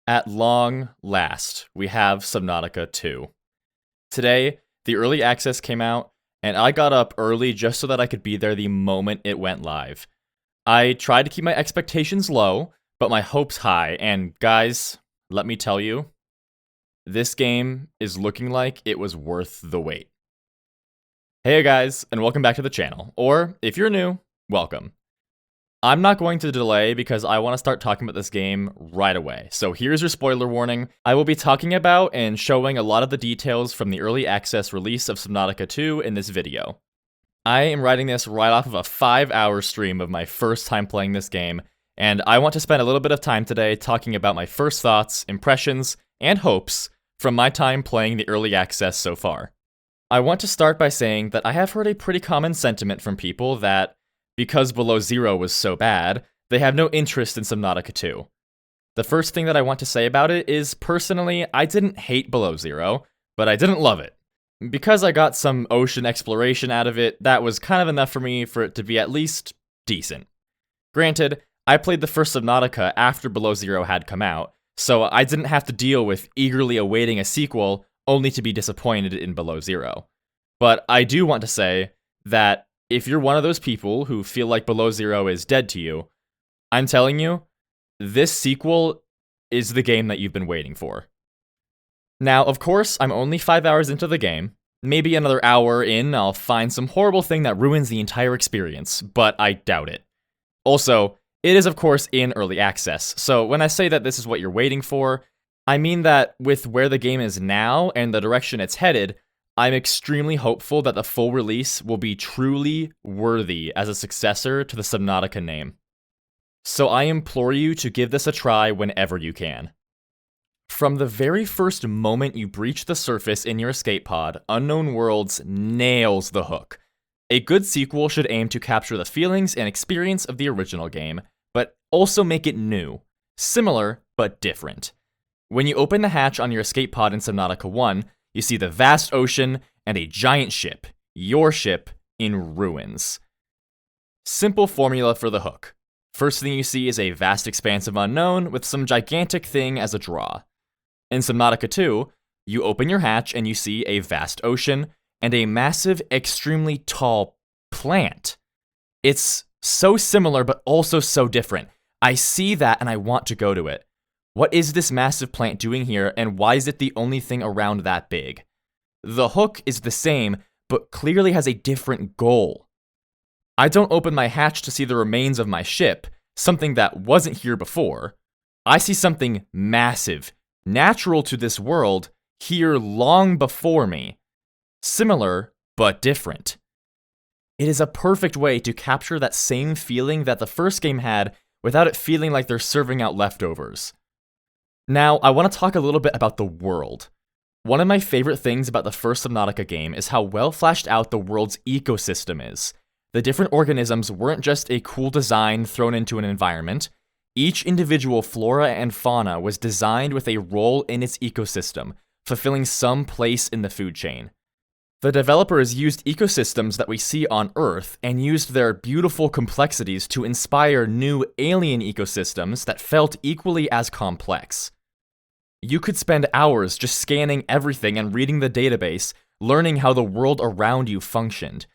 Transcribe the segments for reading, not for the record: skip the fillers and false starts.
At long last, we have Subnautica 2. Today, the early access came out, and I got up early just so that I could be there the moment it went live. I tried to keep my expectations low, but my hopes high, and guys, let me tell you, this game is looking like it was worth the wait. Hey guys, and welcome back to the channel, or if you're new, welcome. I'm not going to delay because I want to start talking about this game right away. So here's your spoiler warning. I will be talking about and showing a lot of the details from the early access release of Subnautica 2 in this video. I am writing this right off of a 5-hour stream of my first time playing this game, and I want to spend a little bit of time today talking about my first thoughts, impressions, and hopes from my time playing the early access so far. I want to start by saying that I have heard a pretty common sentiment from people that because Below Zero was so bad, they have no interest in Subnautica 2. The first thing that I want to say about it is, personally, I didn't hate Below Zero, but I didn't love it. Because I got some ocean exploration out of it, that was kind of enough for me for it to be at least decent. Granted, I played the first Subnautica after Below Zero had come out, so I didn't have to deal with eagerly awaiting a sequel only to be disappointed in Below Zero. But I do want to say that if you're one of those people who feel like Below Zero is dead to you, I'm telling you, this sequel is the game that you've been waiting for. Now, of course, I'm only 5 hours into the game. Maybe another hour in, I'll find some horrible thing that ruins the entire experience, but I doubt it. Also, it is of course in early access, so when I say that this is what you're waiting for, I mean that with where the game is now and the direction it's headed, I'm extremely hopeful that the full release will be truly worthy as a successor to the Subnautica name. So I implore you to give this a try whenever you can. From the very first moment you breach the surface in your escape pod, Unknown Worlds nails the hook. A good sequel should aim to capture the feelings and experience of the original game, but also make it new, similar but different. When you open the hatch on your escape pod in Subnautica 1, you see the vast ocean and a giant ship, your ship, in ruins. Simple formula for the hook. First thing you see is a vast expanse of unknown with some gigantic thing as a draw. In Subnautica 2, you open your hatch and you see a vast ocean and a massive, extremely tall plant. It's so similar but also so different. I see that and I want to go to it. What is this massive plant doing here, and why is it the only thing around that big? The hook is the same, but clearly has a different goal. I don't open my hatch to see the remains of my ship, something that wasn't here before. I see something massive, natural to this world, here long before me. Similar, but different. It is a perfect way to capture that same feeling that the first game had without it feeling like they're serving out leftovers. Now, I want to talk a little bit about the world. One of my favorite things about the first Subnautica game is how well fleshed out the world's ecosystem is. The different organisms weren't just a cool design thrown into an environment. Each individual flora and fauna was designed with a role in its ecosystem, fulfilling some place in the food chain. The developers used ecosystems that we see on Earth and used their beautiful complexities to inspire new alien ecosystems that felt equally as complex. You could spend hours just scanning everything and reading the database, learning how the world around you functioned.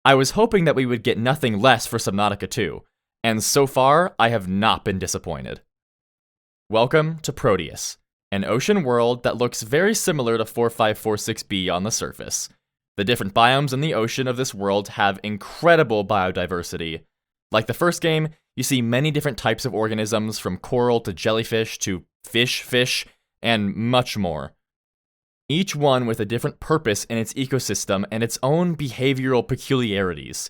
I was hoping that we would get nothing less for Subnautica 2, and so far, I have not been disappointed. Welcome to Proteus, an ocean world that looks very similar to 4546b on the surface. The different biomes in the ocean of this world have incredible biodiversity. Like the first game, you see many different types of organisms, from coral to jellyfish to fish, and much more. Each one with a different purpose in its ecosystem and its own behavioral peculiarities.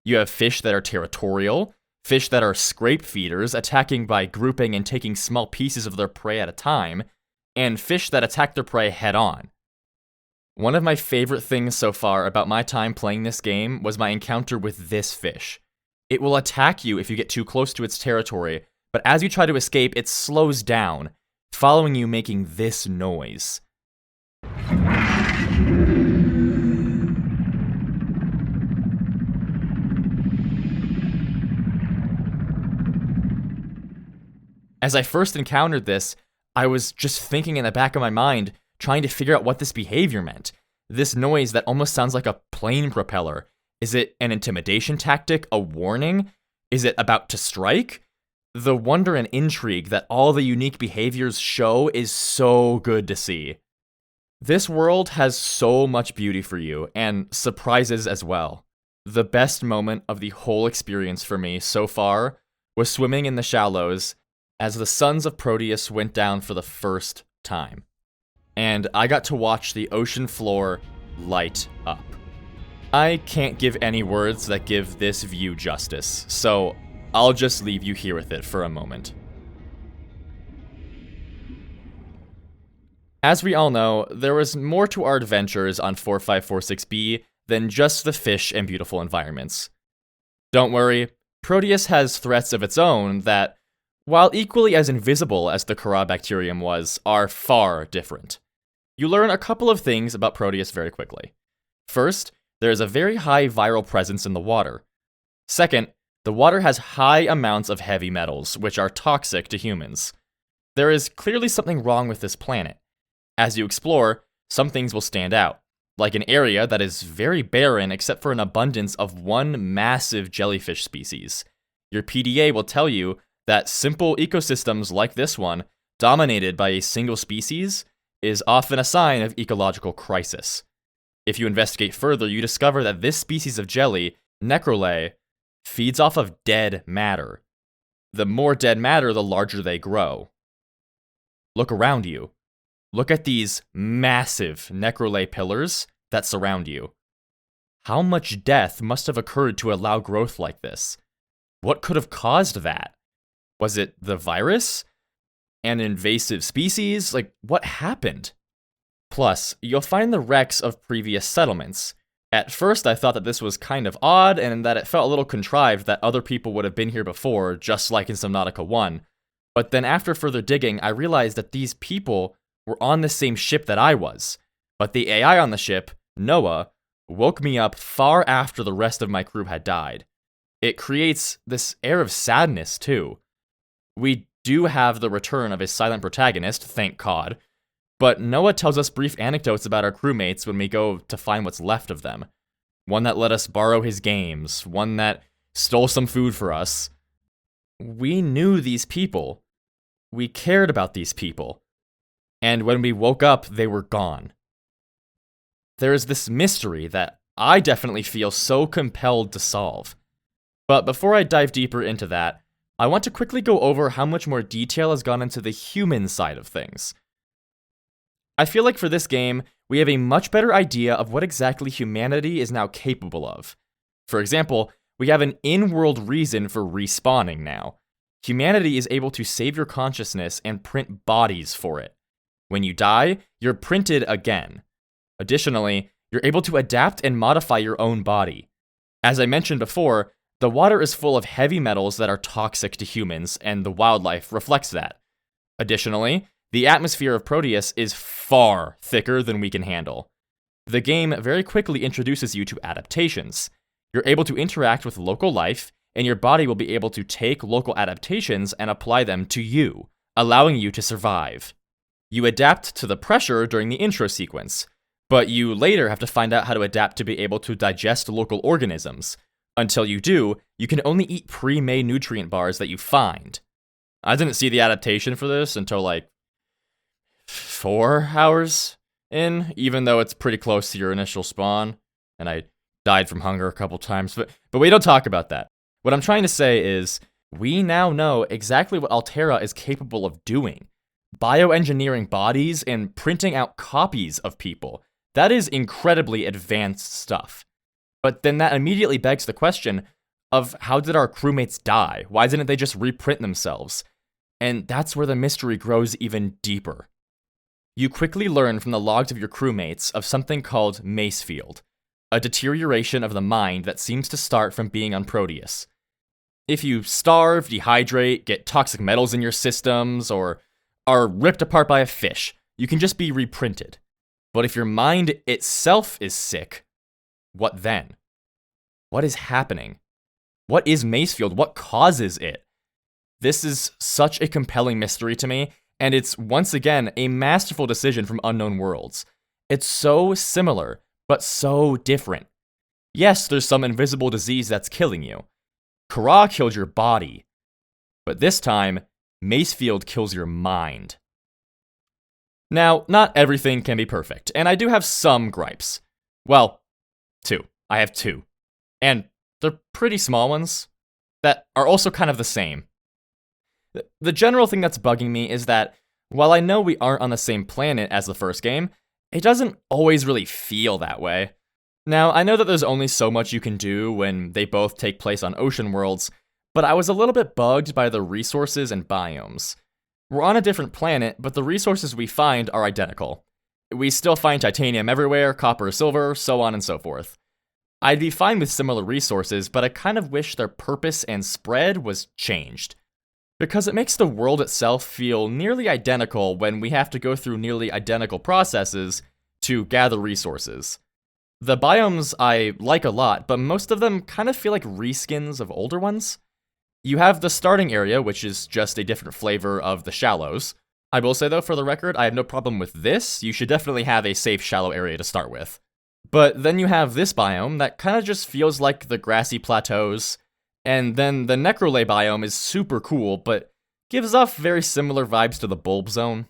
You have fish that are territorial, fish that are scrape feeders, attacking by grouping and taking small pieces of their prey at a time, and fish that attack their prey head-on. One of my favorite things so far about my time playing this game was my encounter with this fish. It will attack you if you get too close to its territory, but as you try to escape, it slows down, following you making this noise. As I first encountered this, I was just thinking in the back of my mind, trying to figure out what this behavior meant. This noise that almost sounds like a plane propeller. Is it an intimidation tactic? A warning? Is it about to strike? The wonder and intrigue that all the unique behaviors show is so good to see. This world has so much beauty for you, and surprises as well. The best moment of the whole experience for me so far was swimming in the shallows as the sons of Proteus went down for the first time. And I got to watch the ocean floor light up. I can't give any words that give this view justice, so I'll just leave you here with it for a moment. As we all know, there was more to our adventures on 4546B than just the fish and beautiful environments. Don't worry, Proteus has threats of its own that, while equally as invisible as the Corabacterium was, are far different. You learn a couple of things about Proteus very quickly. First, there is a very high viral presence in the water. Second, the water has high amounts of heavy metals, which are toxic to humans. There is clearly something wrong with this planet. As you explore, some things will stand out, like an area that is very barren except for an abundance of one massive jellyfish species. Your PDA will tell you that simple ecosystems like this one, dominated by a single species, is often a sign of ecological crisis. If you investigate further, you discover that this species of jelly, Necrolae, feeds off of dead matter. The more dead matter, the larger they grow. Look around you. Look at these massive Necrolae pillars that surround you. How much death must have occurred to allow growth like this? What could have caused that? Was it the virus? An invasive species? Like, what happened? Plus, you'll find the wrecks of previous settlements. At first, I thought that this was kind of odd, and that it felt a little contrived that other people would have been here before, just like in Subnautica 1. But then after further digging, I realized that these people were on the same ship that I was. But the AI on the ship, Noah, woke me up far after the rest of my crew had died. It creates this air of sadness, too. We do have the return of a silent protagonist, thank God, but Noah tells us brief anecdotes about our crewmates when we go to find what's left of them. One that let us borrow his games, one that stole some food for us. We knew these people. We cared about these people. And when we woke up, they were gone. There is this mystery that I definitely feel so compelled to solve. But before I dive deeper into that, I want to quickly go over how much more detail has gone into the human side of things. I feel like for this game, we have a much better idea of what exactly humanity is now capable of. For example, we have an in-world reason for respawning now. Humanity is able to save your consciousness and print bodies for it. When you die, you're printed again. Additionally, you're able to adapt and modify your own body. As I mentioned before, the water is full of heavy metals that are toxic to humans, and the wildlife reflects that. Additionally, the atmosphere of Proteus is far thicker than we can handle. The game very quickly introduces you to adaptations. You're able to interact with local life, and your body will be able to take local adaptations and apply them to you, allowing you to survive. You adapt to the pressure during the intro sequence, but you later have to find out how to adapt to be able to digest local organisms. Until you do, you can only eat pre-made nutrient bars that you find. I didn't see the adaptation for this until like 4 hours in, even though it's pretty close to your initial spawn, and I died from hunger a couple times, but we don't talk about that. What I'm trying to say is, we now know exactly what Altera is capable of doing. Bioengineering bodies and printing out copies of people. That is incredibly advanced stuff. But then that immediately begs the question of how did our crewmates die? Why didn't they just reprint themselves? And that's where the mystery grows even deeper. You quickly learn from the logs of your crewmates of something called Macefield, a deterioration of the mind that seems to start from being on Proteus. If you starve, dehydrate, get toxic metals in your systems, or are ripped apart by a fish, you can just be reprinted. But if your mind itself is sick, what then? What is happening? What is Macefield? What causes it? This is such a compelling mystery to me, and it's once again a masterful decision from Unknown Worlds. It's so similar, but so different. Yes, there's some invisible disease that's killing you. Kara killed your body, but this time, Macefield kills your mind. Now, not everything can be perfect, and I do have some gripes. Well, two. I have two. And they're pretty small ones that are also kind of the same. The general thing that's bugging me is that while I know we aren't on the same planet as the first game, it doesn't always really feel that way. Now, I know that there's only so much you can do when they both take place on ocean worlds, but I was a little bit bugged by the resources and biomes. We're on a different planet, but the resources we find are identical. We still find titanium everywhere, copper, silver, so on and so forth. I'd be fine with similar resources, but I kind of wish their purpose and spread was changed. Because it makes the world itself feel nearly identical when we have to go through nearly identical processes to gather resources. The biomes I like a lot, but most of them kind of feel like reskins of older ones. You have the starting area, which is just a different flavor of the shallows. I will say though, for the record, I have no problem with this. You should definitely have a safe shallow area to start with. But then you have this biome that kind of just feels like the grassy plateaus, and then the Necrolay biome is super cool, but gives off very similar vibes to the Bulb Zone.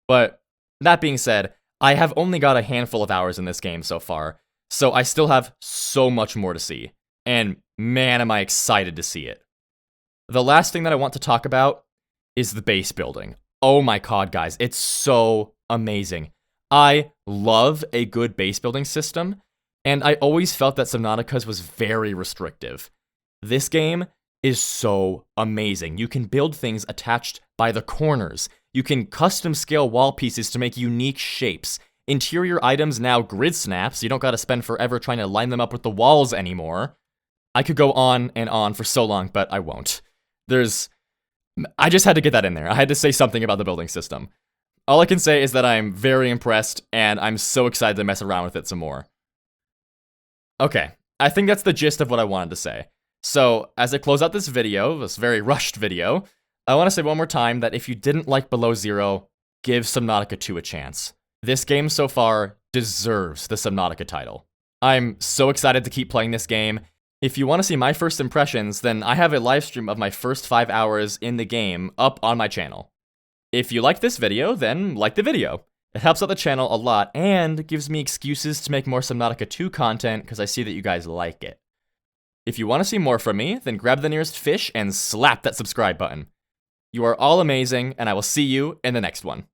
But that being said, I have only got a handful of hours in this game so far, so I still have so much more to see. And man, am I excited to see it. The last thing that I want to talk about is the base building. Oh my god, guys, it's so amazing. I love a good base building system, and I always felt that Subnautica's was very restrictive. This game is so amazing. You can build things attached by the corners. You can custom scale wall pieces to make unique shapes. Interior items now grid snap, so you don't gotta spend forever trying to line them up with the walls anymore. I could go on and on for so long, but I won't. I just had to get that in there. I had to say something about the building system. All I can say is that I'm very impressed, and I'm so excited to mess around with it some more. Okay, I think that's the gist of what I wanted to say. So, as I close out this video, this very rushed video, I want to say one more time that if you didn't like Below Zero, give Subnautica 2 a chance. This game so far deserves the Subnautica title. I'm so excited to keep playing this game. If you want to see my first impressions, then I have a live stream of my first 5 hours in the game up on my channel. If you like this video, then like the video. It helps out the channel a lot and gives me excuses to make more Subnautica 2 content because I see that you guys like it. If you want to see more from me, then grab the nearest fish and slap that subscribe button. You are all amazing, and I will see you in the next one.